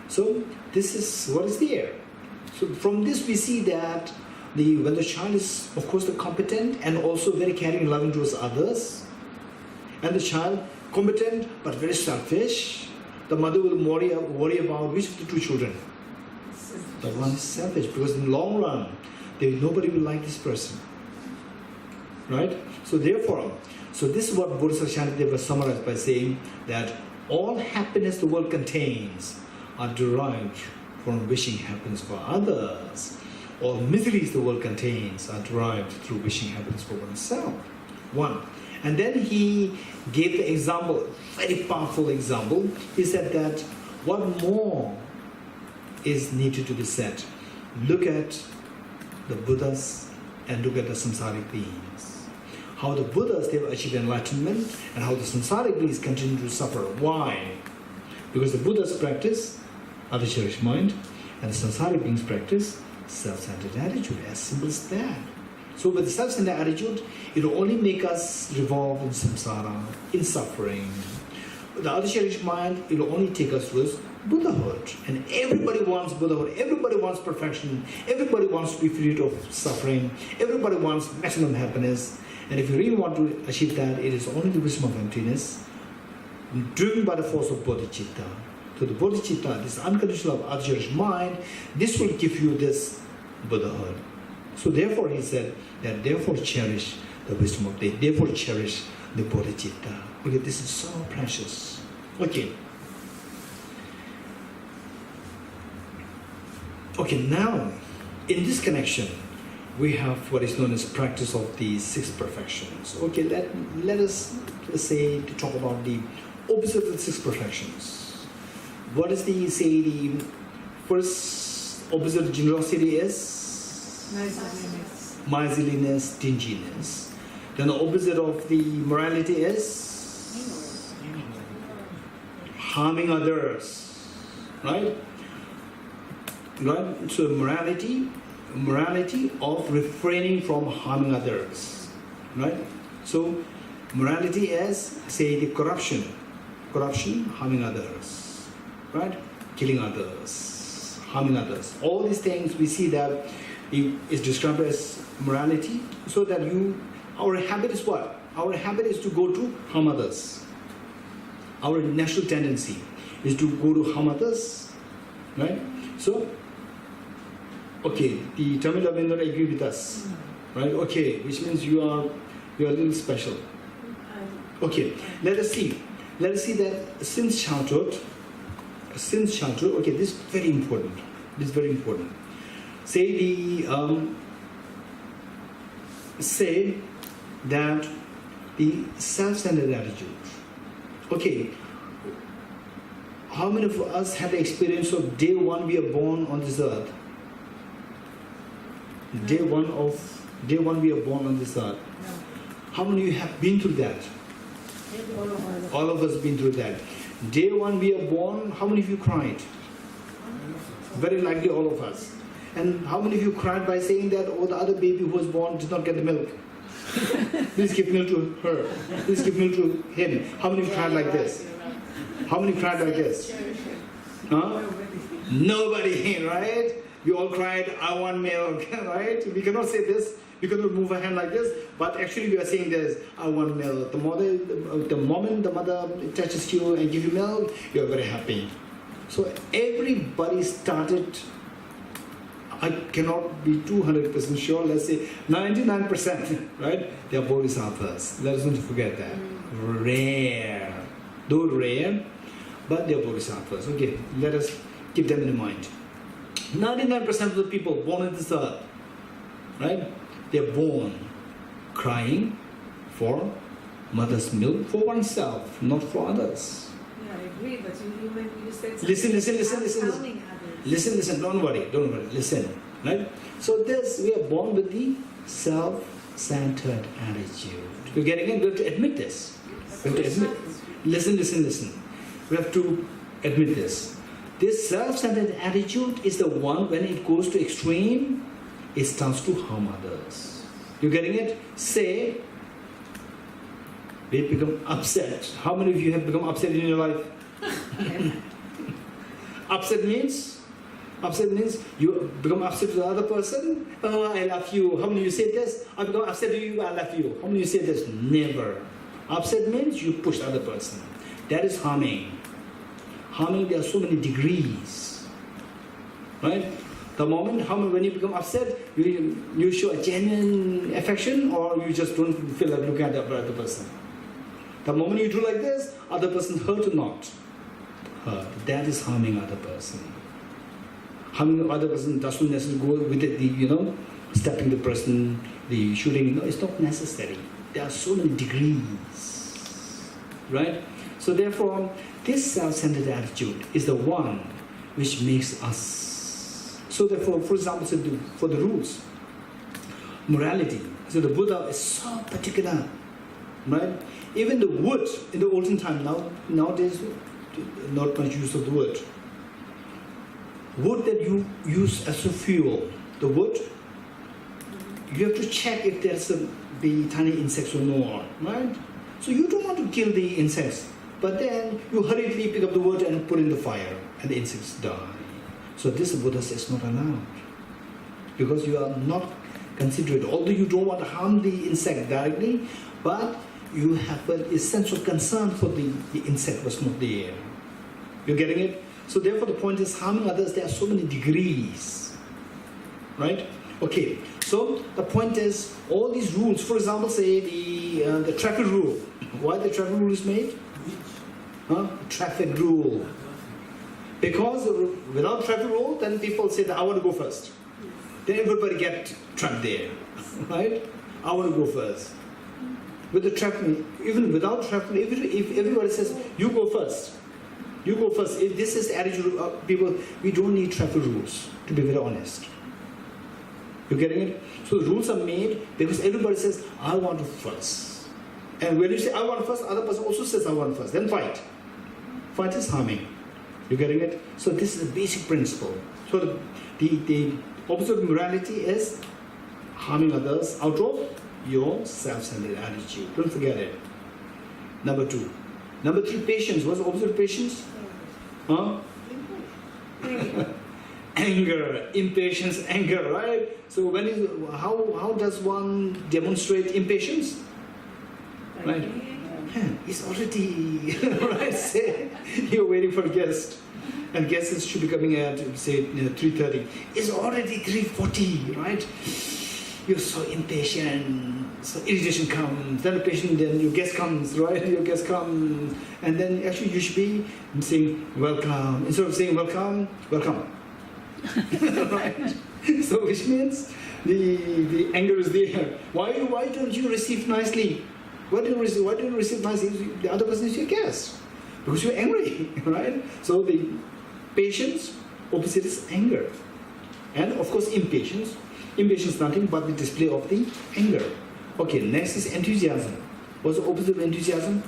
So this is what is there. So from this we see that when the child is, of course, the competent and also very caring and loving towards others, and the child competent but very selfish, the mother will worry about which of the two children? The one is selfish, because in the long run, nobody will like this person. Right? So therefore, this is what Bodhisattva Shantideva summarized by saying that all happiness the world contains are derived from wishing happiness for others. All miseries the world contains are derived through wishing happiness for oneself. One. And then he gave the example, very powerful example. He said that what more is needed to be said? Look at the Buddhas and look at the samsaric beings. How the Buddhas, they have achieved enlightenment, and how the samsaric beings continue to suffer. Why? Because the Buddhas practice adhicaric mind, and the samsaric beings practice self-centered attitude. As simple as that. So with the self-centered attitude, it will only make us revolve in samsara, in suffering. The adhicaric mind, it will only take us towards Buddhahood. And everybody wants Buddhahood, everybody wants perfection, everybody wants to be freed of suffering, everybody wants maximum happiness. And if you really want to achieve that, it is only the wisdom of emptiness, driven by the force of Bodhicitta. So the Bodhicitta, this unconditional adhicaric mind, this will give you this Buddhahood. So therefore he said that therefore cherish the wisdom of death, therefore cherish the Bodhicitta. Okay, this is so precious. Okay. Okay, now in this connection, we have what is known as practice of the six perfections. Okay, let us say to talk about the opposite of the six perfections. What is the first opposite of generosity is? Miserliness, stinginess. Then the opposite of the morality is? Harming others. Right? Right? So morality of refraining from harming others. Right? So morality is, say, the corruption, harming others. Right? Killing others, harming others. All these things we see that is described as morality, so that our habit is what? Our habit is to go to harm others. Our natural tendency is to go to harm others, right? So, okay, the Tamil Rabindra agree with us, right? Okay, which means you are a little special. Okay, let us see that since childhood, okay, this is very important. Say that the self-centered attitude. Okay, how many of us had the experience of day one we are born on this earth? Day one we are born on this earth. How many of you have been through that? All of us been through that. Day one we are born, how many of you cried? Very likely all of us. And how many of you cried by saying that, oh, the other baby who was born did not get the milk? Please give milk to her. Please give milk to him. How many of you cried like this? How many cried like this? Huh? Nobody, right? We all cried, I want milk, right? We cannot say this. We cannot move our hand like this. But actually we are saying this, I want milk. The moment the mother touches you and gives you milk, you are very happy. So everybody started, I cannot be 200% sure, let's say 99%, right? They are bodhisattvas. Let us not forget that. Rare. Though rare, but they are bodhisattvas. Okay, let us keep them in mind. 99% of the people born on this earth, right? They are born crying for mother's milk for oneself, not for others. Yeah, I agree, but you said Listen. Listen, don't worry, listen, right? So we are born with the self-centered attitude. You're getting it? We have to admit this. We have to admit. Listen. We have to admit this. This self-centered attitude is the one, when it goes to extreme, it starts to harm others. You getting it? Say, we become upset. How many of you have become upset in your life? Upset means you become upset with the other person. Oh, I love you. How many you say this? I become upset with you. I love you. How many you say this? Never. Upset means you push the other person. That is harming. Harming, there are so many degrees, right? The moment, when you become upset, you show a genuine affection, or you just don't feel like looking at the other person. The moment you do like this, other person hurt or not hurt. That is harming other person. Harming the other person doesn't necessarily go with it, stepping the person, the shooting. No, it's not necessary. There are so many degrees, right? So therefore, this self-centered attitude is the one which makes us. So therefore, for example, for the rules, morality. So the Buddha is so particular, right? Even the wood in the olden time, nowadays, not much use of the wood. Wood that you use as a fuel, the wood, you have to check if there's the tiny insects or not, right? So you don't want to kill the insects, but then you hurriedly pick up the wood and put in the fire, and the insects die. So this Buddha says not allowed, because you are not considerate. Although you don't want to harm the insect directly, but you have a sense of concern for the insect was not there. You're getting it? So therefore the point is, harming others, there are so many degrees, right? Okay, so the point is, all these rules, for example, say the traffic rule. Why the traffic rule is made? Traffic rule. Because without traffic rule, then people say that I want to go first. Then everybody get trapped there, right? I want to go first. With the traffic, even without traffic, if everybody says, you go first, if this is the attitude of people, we don't need traffic rules, to be very honest. You getting it? So the rules are made because everybody says, I want to first. And when you say, I want first, other person also says, I want first. Then fight. Fight is harming. You getting it? So this is the basic principle. So the opposite of morality is harming others out of your self-centered attitude. Don't forget it. Number 2. Number 3, patience. What's the opposite of patience? Anger, impatience, anger, right? So how does one demonstrate impatience? Right? It's already, right? Say, you're waiting for a guest, and guests should be coming at, say, 3:30. It's already 3:40, right? You're so impatient, so irritation comes, then your guest comes, right? Your guest comes, and then actually you should be saying, welcome. Instead of saying welcome, welcome. Right? So which means the anger is there. Why don't you receive nicely? Why don't you receive nicely? The other person is your guest. Because you're angry, right? So the patience, opposite is anger. And of course impatience. Impatience is nothing but the display of the anger. Okay, next is enthusiasm. What's the opposite of enthusiasm?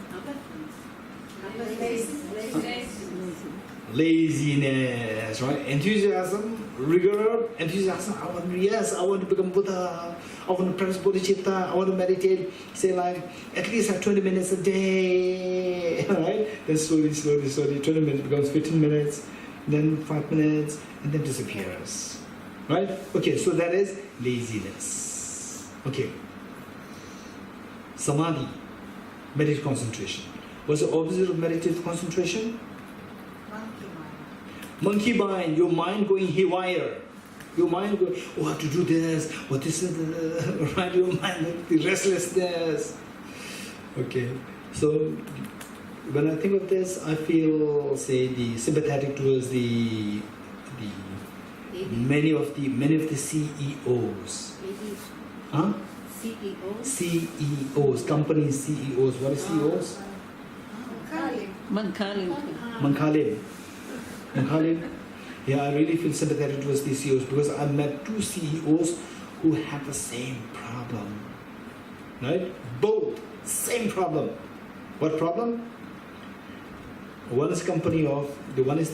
Laziness, right? Enthusiasm, rigor, enthusiasm. I want to become Buddha. I want to practice Bodhicitta. I want to meditate. Say like at least have 20 minutes a day, right? Then slowly, 20 minutes becomes 15 minutes, then 5 minutes, and then disappears, right? Okay, so that is laziness. Okay. Samadhi, meditative concentration. What's the opposite of meditative concentration? Monkey mind, your mind going haywire. Your mind going, oh, I have to do this, what this is, right? Your mind, the restlessness. Okay, so when I think of this, I feel, say, the sympathetic towards the many of the CEOs. Huh? CEOs, company CEOs. What is CEOs? Mankalim. Yeah, I really feel sympathetic towards these CEOs because I met 2 CEOs who had the same problem. Right? Both, same problem. What problem? One is the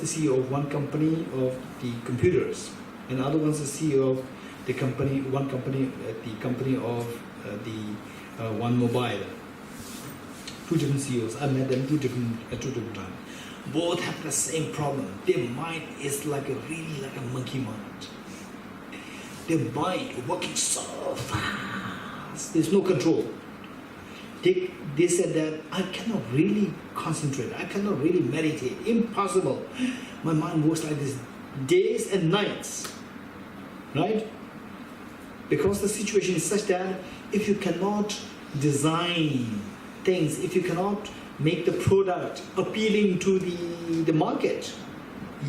CEO of one company of the computers, and the other one's the CEO of the company of the one mobile. 2 different CEOs. I met them at two different times. both have the same problem. Their mind is really like a monkey mind. Their mind working so fast. There's no control. They said that I cannot really concentrate. I cannot really meditate. Impossible. My mind works like this days and nights. Right? Because the situation is such that if you cannot design things, if you cannot make the product appealing to the market,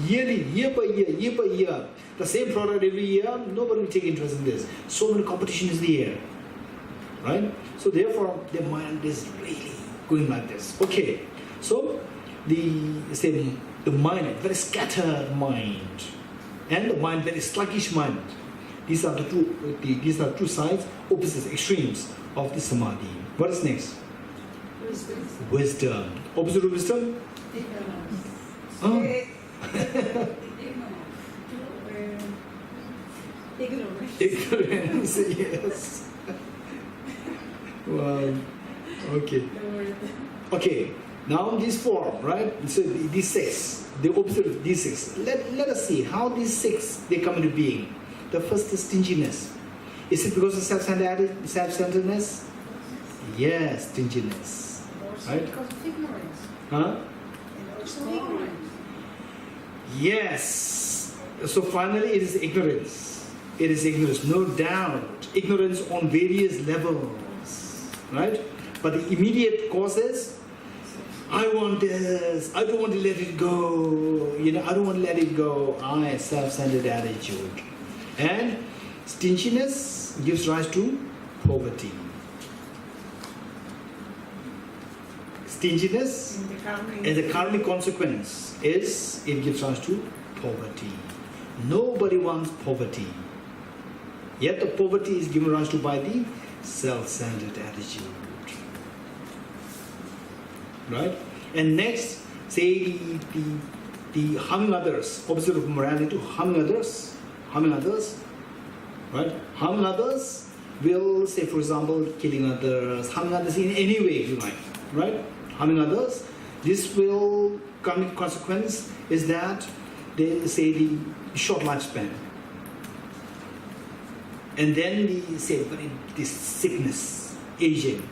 yearly, year by year, the same product every year, nobody will take interest in this. So many competition is there. Right? So therefore, their mind is really going like this. Okay. So the mind, very scattered mind, and the mind, very sluggish mind. These are the two sides, opposite extremes of the samadhi. What is next? Wisdom. Opposite of wisdom? Ignorance, yes. Well, okay. Okay, now this form, right? So these six, the opposite of these six. Let us see how these six, they come into being. The first is stinginess. Is it because of self-centeredness? Yes, stinginess. Right? Because of ignorance. Huh? And also ignorance. Yes. So finally it is ignorance. It is ignorance, no doubt. Ignorance on various levels. Right? But the immediate cause is, I want this, I don't want to let it go. I don't want to let it go. I self-centered attitude. And stinginess gives rise to poverty. Stinginess and the karmic consequence is it gives rise to poverty. Nobody wants poverty. Yet the poverty is given rise to by the self-centered attitude. Right? And next, say the harming others, opposite of morality, harming others. Right? Harming others will, say for example, killing others, harming others in any way you like. Right? Harming others. This will come consequence is that they say the short lifespan. And then the sickness, aging,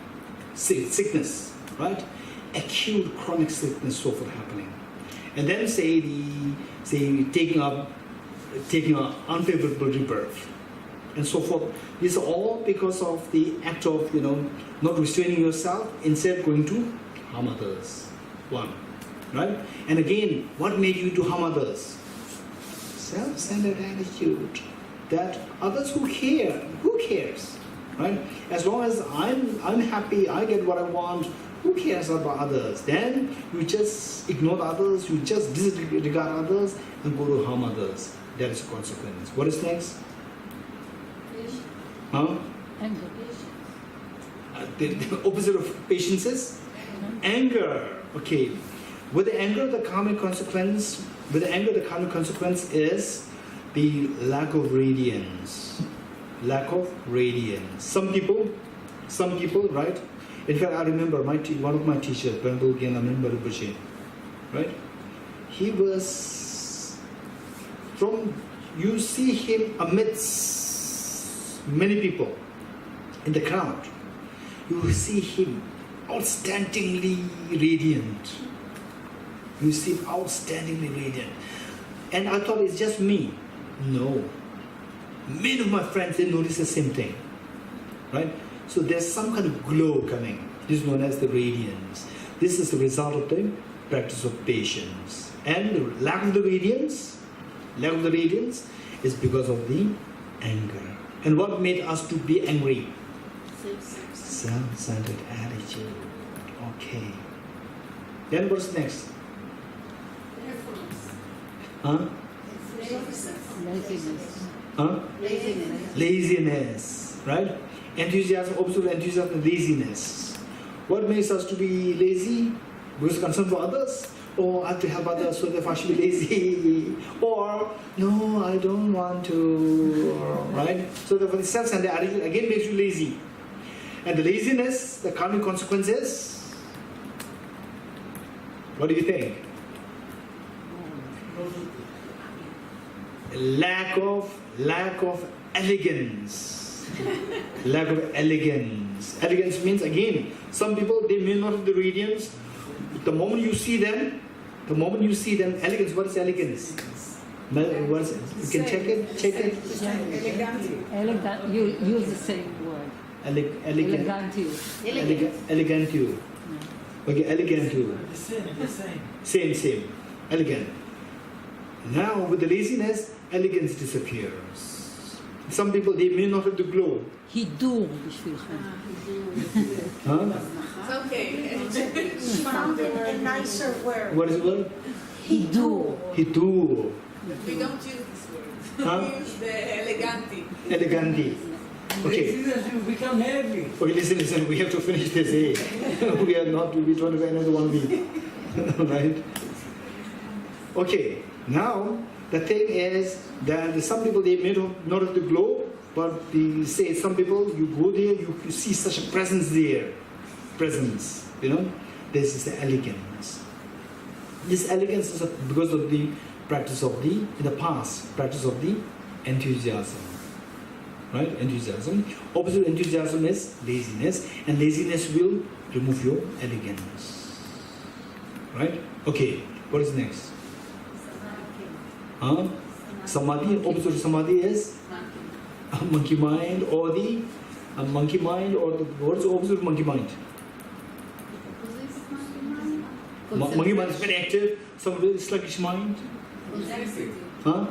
sickness, right? Acute chronic sickness so forth happening. And then taking an unfavorable rebirth and so forth. These are all because of the act of not restraining yourself, instead going to harm others. One. Right? And again, what made you to harm others? Self-centered attitude. That others who cares? Right? As long as I'm happy, I get what I want, who cares about others? Then you just ignore others, you just disregard others and go to harm others. That is a consequence. What is next? Huh? Anger. The opposite of patience is anger. Okay. With the anger, the karmic consequence is the lack of radiance. Some people, right? In fact, I remember one of my teachers, Damdul, right? He was you see him amidst many people in the crowd. You will see him outstandingly radiant. And I thought it's just me. No. Many of my friends, they notice the same thing. Right? So there's some kind of glow coming. This is known as the radiance. This is the result of the practice of patience. And the lack of the radiance is because of the anger. And what made us to be angry? Self-centered attitude. Okay. Then what's next? Huh? Laziness. Huh? Laziness. Right? Enthusiasm, opposite enthusiasm, laziness. What makes us to be lazy? Because concern for others? Or I have to help others, so therefore I should be lazy. Or, no, I don't want to. Right? So therefore the self-centered attitude again makes you lazy. And the laziness, the karmic consequence is? What do you think? Lack of elegance. Lack of elegance. Elegance means, again, some people, they may not have the radiance. The moment you see them, elegance, what is elegance? What is it? You can check it. Elegant. You use the same word. Elegant. Elegant. Okay, elegant. The same. Same. Elegant. Now, with the laziness, elegance disappears. Some people, they may not have the glow. הידור בשבילכם. Huh? It's okay. Found a nicer word. What is the word? הידור. Hitu. We don't use this word. Huh? We use the eleganti. Eleganti. Okay. You become heavy. Okay, listen, we have to finish this, eh? we trying to another 1 week. Right? Okay, now the thing is that some people, they may not have the glow, but they say some people, you go there, you see such a presence there. Presence, you know? This is the elegance. This elegance is because of the practice of in the past, practice of the enthusiasm. Right? Enthusiasm. Opposite enthusiasm is laziness, and laziness will remove your elegance. Right? Okay, what is next? Huh? Samadhi. Opposite samadhi is monkey mind, or the monkey mind, or the what's the opposite of monkey mind? Monkey mind is very active. Some very sluggish mind. Huh?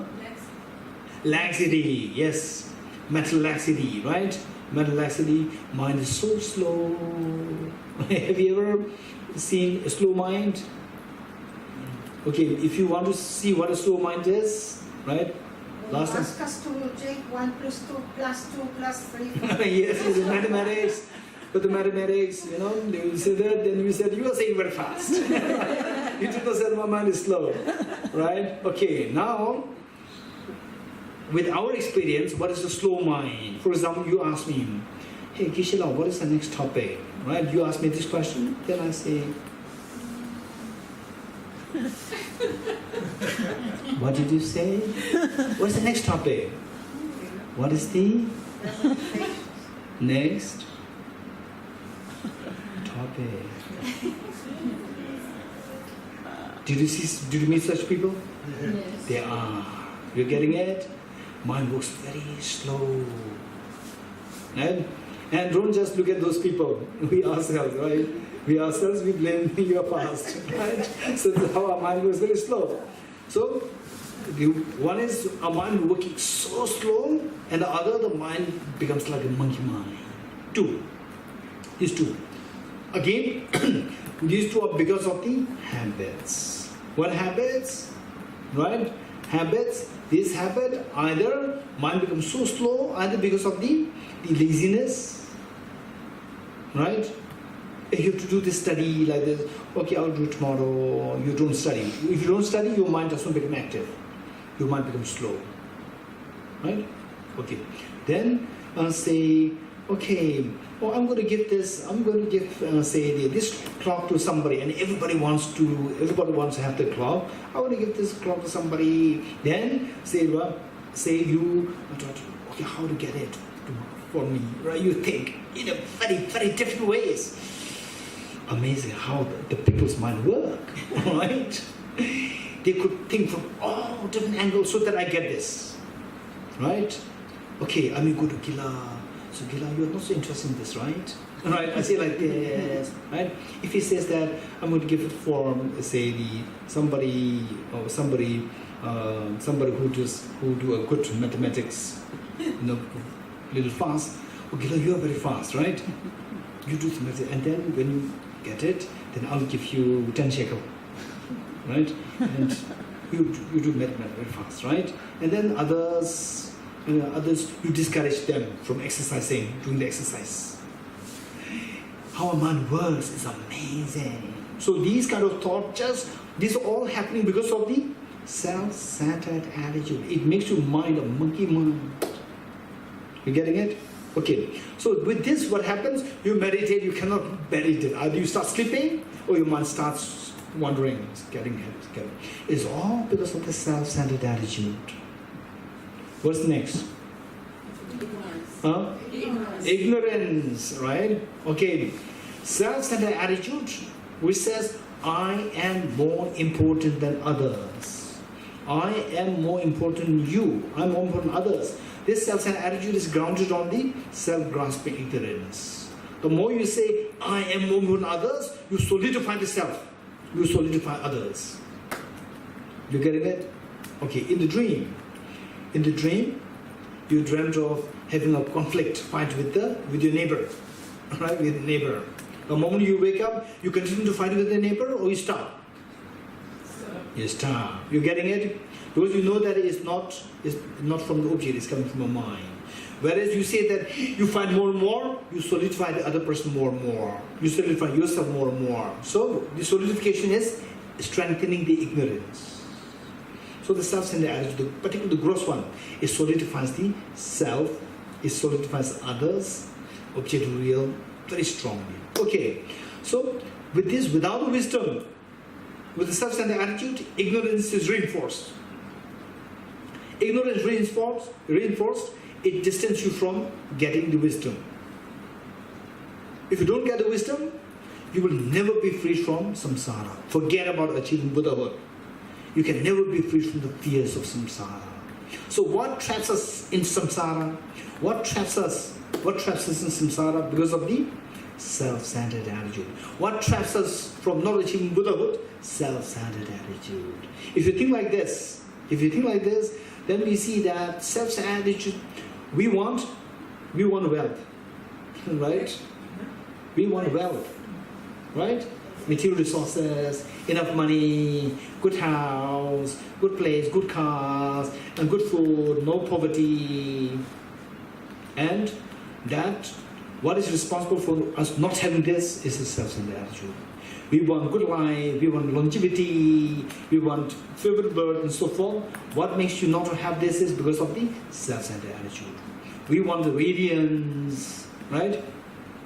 Laxity. Yes. Mental laxity, right? Mental laxity, mind is so slow. Have you ever seen a slow mind? Okay, if you want to see what a slow mind is, right? Last time. Ask us to take 1 + 2 + 2 + 3. Yes, it's mathematics. But the mathematics, you know, they will say that, then you said, you are saying very fast. You did not say my mind is slow, right? Okay, now, with our experience, what is the slow mind? For example, you ask me, hey, Geshe, what is the next topic? Right? You ask me this question, then I say, what did you say? What's the next topic? What is the next topic? Did you meet such people? Yes. They are. You're getting it? Mind works very slow. And don't just look at those people. We ourselves, right? We blame your past, right? So that's how our mind works very slow. So one is a mind working so slow, and the other, the mind becomes like a monkey mind. These two. Again, these two are because of the habits. What habits? Right? Habits. This habit, either mind becomes so slow, either because of the laziness, right? You have to do this study like this. Okay, I'll do it tomorrow. You don't study. If you don't study, your mind doesn't become active. Your mind becomes slow, right? Okay. Then say, okay, oh, I'm going to give this. I'm going to give, this clock to somebody, and everybody wants to have the clock. I want to give this clock to somebody. Then say you, okay, how to get it for me, right? You think in a very, very different ways. Amazing how the people's mind work, right? They could think from all different angles so that I get this, right? Okay, I may go to Gila. So Gila, you're not so interested in this, right? Right? I say like this, right? If he says that I'm going to give it for, say, somebody who do a good mathematics, little fast. Oh, Gila, you are very fast, right? You do some mathematics, and then when you get it, then I'll give you 10 shekel, right? And you do mathematics very fast, right? And then others, you discourage them from exercising, doing the exercise. How a mind works is amazing. So these kind of thoughts, these are all happening because of the self-centered attitude. It makes your mind a monkey mind. You getting it? Okay. So with this, what happens? You meditate, you cannot meditate. Either you start sleeping or your mind starts wandering, getting help. It's all because of the self-centered attitude. What's next? Huh? Ignorance, right? Okay. Self-centered attitude, which says, I am more important than others. I am more important than you. I'm more important than others. This self-centered attitude is grounded on the self-grasping ignorance. The more you say, I am more important than others, you solidify the self. You solidify others. You getting it? Okay, in the dream, you dreamt of having a conflict, fight with your neighbor, right? With the neighbor. The moment you wake up, you continue to fight with the neighbor, or you stop. You stop. You're getting it? Because you know that it's not from the object, it's coming from a mind. Whereas you say that you find more and more, you solidify the other person more and more. You solidify yourself more and more. So the solidification is strengthening the ignorance. So the self-centered attitude, particularly the gross one, it solidifies the self, it solidifies others, object real, very strongly. Okay, so with this, without the wisdom, with the self-centered attitude, ignorance is reinforced. Ignorance reinforced, it distances you from getting the wisdom. If you don't get the wisdom, you will never be free from samsara. Forget about achieving Buddhahood. You can never be free from the fears of samsara. So what traps us in samsara? What traps us in samsara? Because of the self-centered attitude. What traps us from not achieving Buddhahood? Self-centered attitude. If you think like this, then we see that self-centered attitude, we want wealth, right? We want wealth, right? Material resources, enough money, good house, good place, good cars, and good food, no poverty. And that, what is responsible for us not having this is the self-centered attitude. We want good life, we want longevity, we want favorite birth and so forth. What makes you not to have this is because of the self-centered attitude. We want the radiance, right?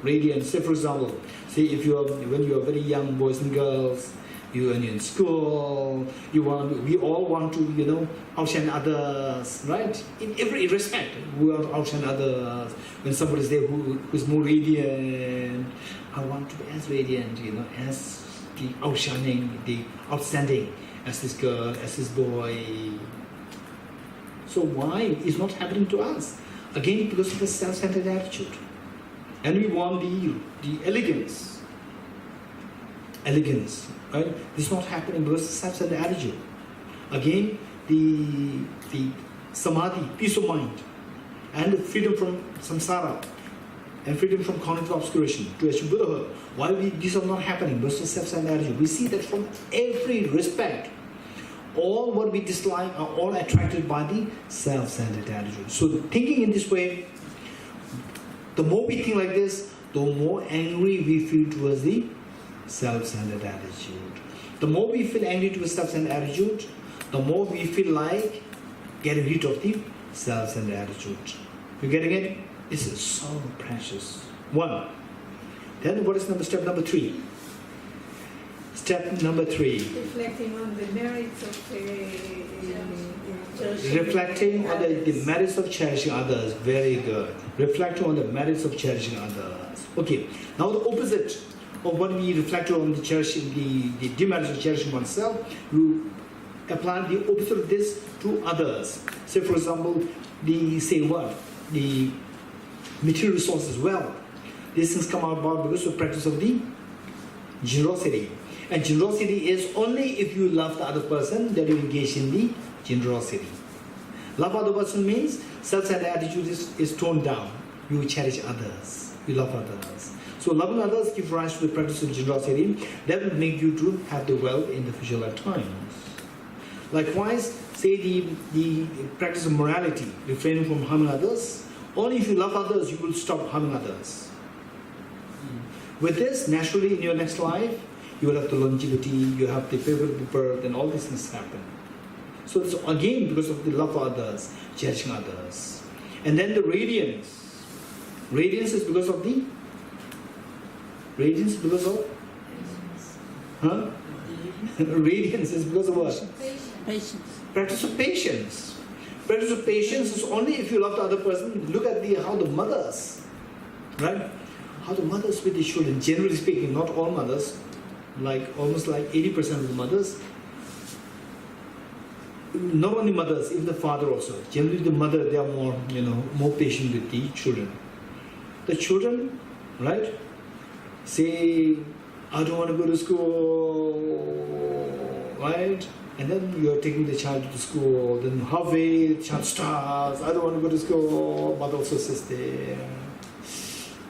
Radiance. Say for example, when you are very young boys and girls, you're in school, we all want to, outshine others, right? In every respect, we want to outshine others. When somebody is there who's more radiant, I want to be as radiant, as the outshining, the outstanding, as this girl, as this boy. So why is not happening to us? Again, because of the self-centered attitude. And we want the elegance. Elegance, right? This is not happening because of the self-centered attitude. Again, the samadhi, peace of mind, and the freedom from samsara, and freedom from cognitive obscuration to achieve Buddhahood. Why these are not happening? Because of the self-centered attitude. We see that from every respect, all what we dislike are all attracted by the self-centered attitude. So thinking in this way, the more we think like this, the more angry we feel towards the self-centered attitude. The more we feel angry towards self-centered attitude, the more we feel like getting rid of the self-centered attitude. You getting it? This is so precious. One. Then what is step number 3? Step number 3. Reflecting on the merits of reflecting on the merits of cherishing others. Very good. Reflecting on the merits of cherishing others. Okay. Now the opposite of what we reflect on the cherishing, the demerits of cherishing oneself, you apply the opposite of this to others. Say for example, the material resources, wealth. These things come about because of practice of the generosity. And generosity is only if you love the other person that you engage in the generosity. Love other person means self-centered attitude is toned down. You cherish others. You love others. So loving others gives rise to the practice of generosity. That will make you to have the wealth in the future lifetimes. Likewise, say the practice of morality, refraining from harming others. Only if you love others, you will stop harming others. With this, naturally in your next life, you will have the longevity, you have the favorable birth, and all these things happen. So it's again because of the love for others, cherishing others. And then the radiance. Radiance is because of Radiance is because of what? Patience. Practice of patience. Practice of patience is only if you love the other person. Look at how the mothers, right? How the mothers with the children, generally speaking, not all mothers, almost like 80% of the mothers, not only mothers, even the father also. Generally the mother, they are more patient with the children. The children, right, say, I don't want to go to school, right? And then you're taking the child to school, then halfway the child starts, I don't want to go to school, mother also says there.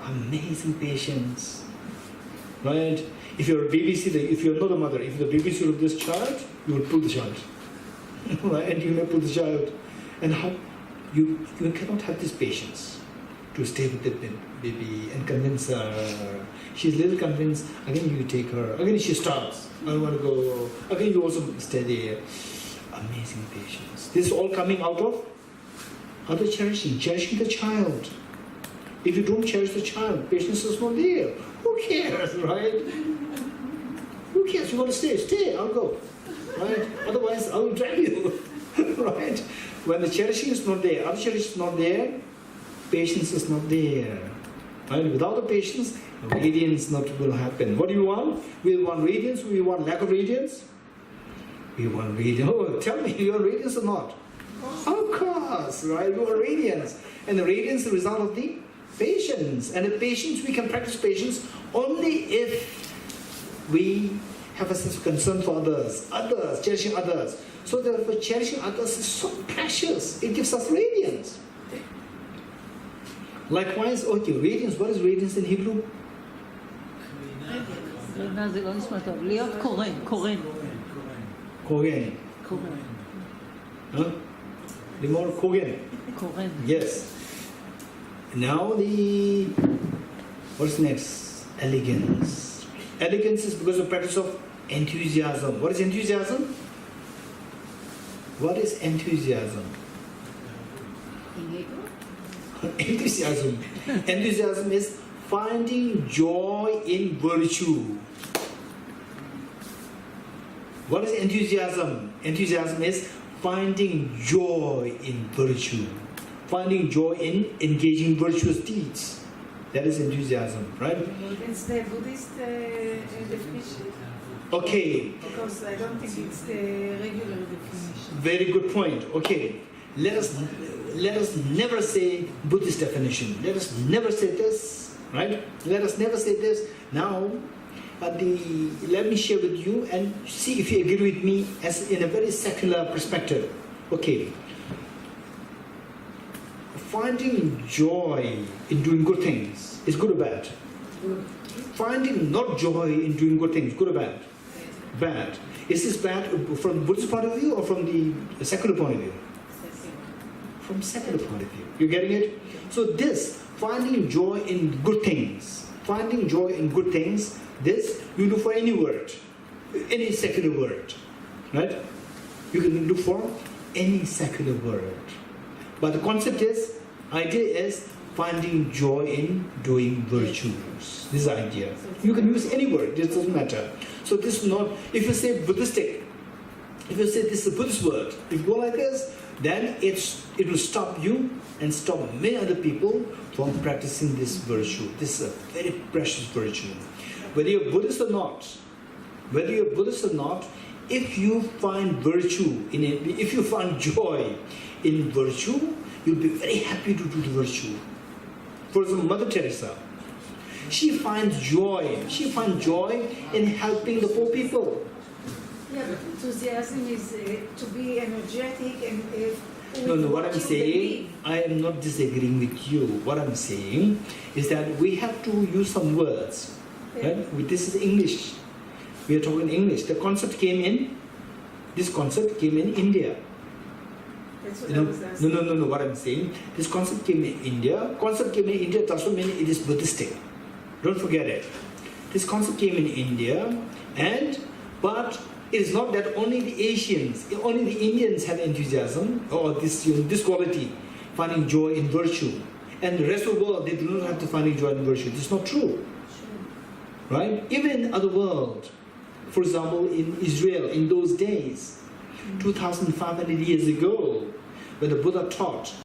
Amazing patience, right? If you're a babysitter, if you're not a mother, if you're the babysitter of this child, you will pull the child, right? And you will pull the child. And how you cannot have this patience to stay with the baby and convince her. She's a little convinced, again you take her, again she starts, I don't want to go, again you also stay there. Amazing patience. This is all coming out of cherishing the child. If you don't cherish the child, patience is not there. Who cares, right? Who cares? You want to stay, I'll go. Right? Otherwise, I will drag you. Right? When the cherishing is not there, other cherishing is not there, patience is not there. Right? Without the patience, radiance will happen. What do you want? We want radiance, we want lack of radiance? We want radiance. Oh, tell me, you want radiance or not? Of course, right? We want radiance. And the radiance is the result of the patience. And the patience, we can practice patience only if we have a sense of concern for others, cherishing others. So therefore, cherishing others is so precious. It gives us radiance. Likewise, okay, radiance. What is radiance in Hebrew? זה לא נשמע טוב. להיות קורן. Kohen. Huh? The more Kohen. קורן. Yes. Now what's next? Elegance. Elegance is because of practice of enthusiasm. What is enthusiasm? What is enthusiasm? Enthusiasm. Enthusiasm is finding joy in virtue. What is enthusiasm? Enthusiasm is finding joy in virtue. Finding joy in engaging virtuous deeds. That is enthusiasm, right? It's the Buddhist definition. Okay. Because I don't think it's the regular definition. Very good point. Okay. Let us never say Buddhist definition. Let us never say this, right? Let us never say this. Now, let me share with you and see if you agree with me as in a very secular perspective. Okay. Finding joy in doing good things is good or bad? Finding not joy in doing good things, good or bad? Bad. Is this bad from the Buddhist point of view or from the secular point of view? From secular point of view. You getting it? So this, finding joy in good things, this you do for any word, any secular word, right? You can look for any secular word. But the concept is, idea is finding joy in doing virtues. This is the idea. You can use any word, it doesn't matter. So this is not, if you say Buddhistic, if you say this is a Buddhist word, if you go like this, then it will stop you and stop many other people from practicing this virtue. This is a very precious virtue. Whether you're Buddhist or not, if you find virtue in it, if you find joy in virtue, you'll be very happy to do the virtue. For example, Mother Teresa, she finds joy in helping the poor people. Yeah, but enthusiasm is to be energetic and... No, what I'm saying, I am not disagreeing with you. What I'm saying is that we have to use some words. Right? This is English. We are talking English. This concept came in India. That's what I was asking. No. What I'm saying, this concept came in India. Concept came in India doesn't mean it is Buddhistic. Don't forget it. This concept came in India, but it is not that only the Asians, only the Indians have enthusiasm or this quality, finding joy in virtue, and the rest of the world they do not have to find joy in virtue. This is not true, right? Even in other world, for example, in Israel, in those days, 2,500 years ago, when the Buddha taught,